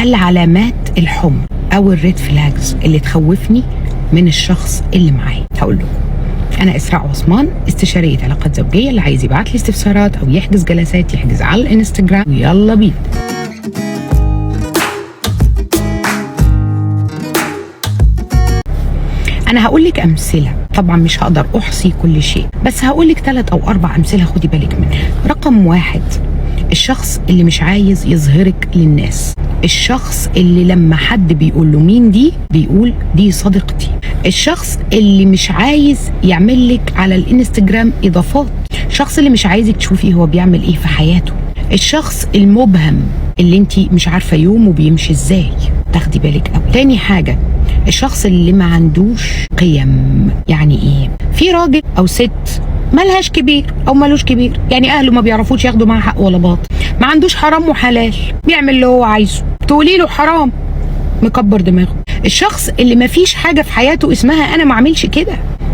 العلامات الحمر او الريد فلاجز اللي تخوفني من الشخص اللي معايا. هقول لكم. أنا إسراء عثمان، استشارية علاقات زوجية. اللي عايز يبعت لي استفسارات أو يحجز جلسات يحجز على الانستجرام. يلا بينا. أنا هقول لك أمثلة، طبعا مش هقدر أحصي كل شيء، بس هقول لك 3 أو 4 أمثلة خدي بالك منها. رقم 1، الشخص اللي مش عايز يظهرك للناس، الشخص اللي لما حد بيقول له مين دي بيقول دي صديقتي، الشخص اللي مش عايز يعمل لك على الانستجرام اضافات، الشخص اللي مش عايزك تشوفي هو بيعمل ايه في حياته، الشخص المبهم اللي انت مش عارفه يومه بيمشي ازاي، تاخدي بالك قوي. تاني حاجه، الشخص اللي ما عندوش قيم. يعني ايه؟ في راجل او ست ملهاش كبير او ملوش كبير، يعني اهله ما بيعرفوش ياخدوا معاه حق ولا باطل، ما عندوش حرام وحلال، بيعمل اللي هو عايزه، تقولي له حرام مكبر دماغه. الشخص اللي ما فيش حاجه في حياته اسمها انا ما اعملش كده،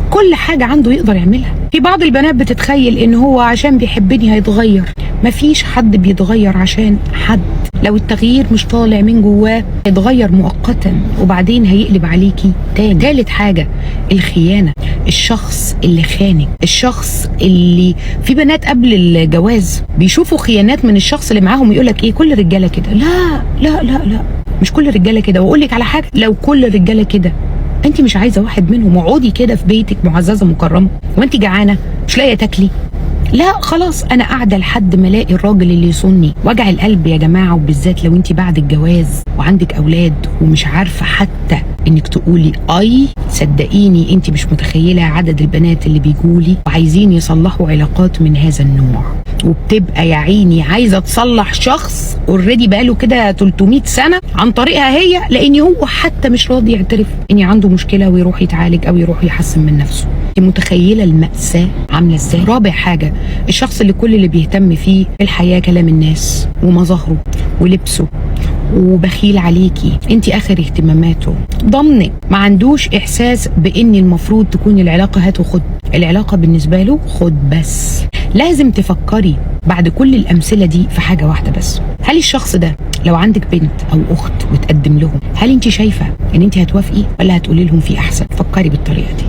كل حاجه عنده يقدر يعملها. في بعض البنات بتتخيل ان هو عشان بيحبني هيتغير، ما فيش حد بيتغير عشان حد، لو التغيير مش طالع من جواه هيتغير مؤقتا وبعدين هيقلب عليكي تاني. ثالث حاجه، الخيانه، الشخص اللي خانك، الشخص اللي في بنات قبل الجواز بيشوفوا خيانات من الشخص اللي معاهم يقول لك ايه كل الرجاله كده. لا لا لا لا، مش كل الرجاله كده. واقول لك على حاجه، لو كل الرجاله كده انت مش عايزه واحد منهم، اقعدي كده في بيتك معززه مكرمه وانت جعانه مش لاقيه تاكلي، لا خلاص انا قاعده لحد ما الاقي الراجل اللي يصوني. وجع القلب يا جماعه، وبالذات لو انت بعد الجواز وعندك اولاد ومش عارفه حتى انك تقولي اي. صدقيني انت مش متخيله عدد البنات اللي بيجولي وعايزين يصلحوا علاقات من هذا النوع، وبتبقى يا عيني عايزه تصلح شخص اوريدي بقاله كده 300 سنه عن طريقها هي، لان هو حتى مش راضي يعترف ان عنده مشكله ويروح يتعالج او يروح يحسن من نفسه. انت متخيله المأساة عامله ازاي؟ رابع حاجه، الشخص اللي كل اللي بيهتم فيه في الحياه كلام الناس ومظاهره ولبسه وبخيل عليكي، انت اخر اهتماماته، ضمنك ما عندوش احساس بان المفروض تكون العلاقه هات وخد، العلاقه بالنسبه له خد بس. لازم تفكري بعد كل الامثله دي في حاجه واحده بس، هل الشخص ده لو عندك بنت او اخت وتقدم لهم، هل انت شايفه ان انت هتوافقي ولا هتقولي لهم في احسن؟ فكري بالطريقه دي.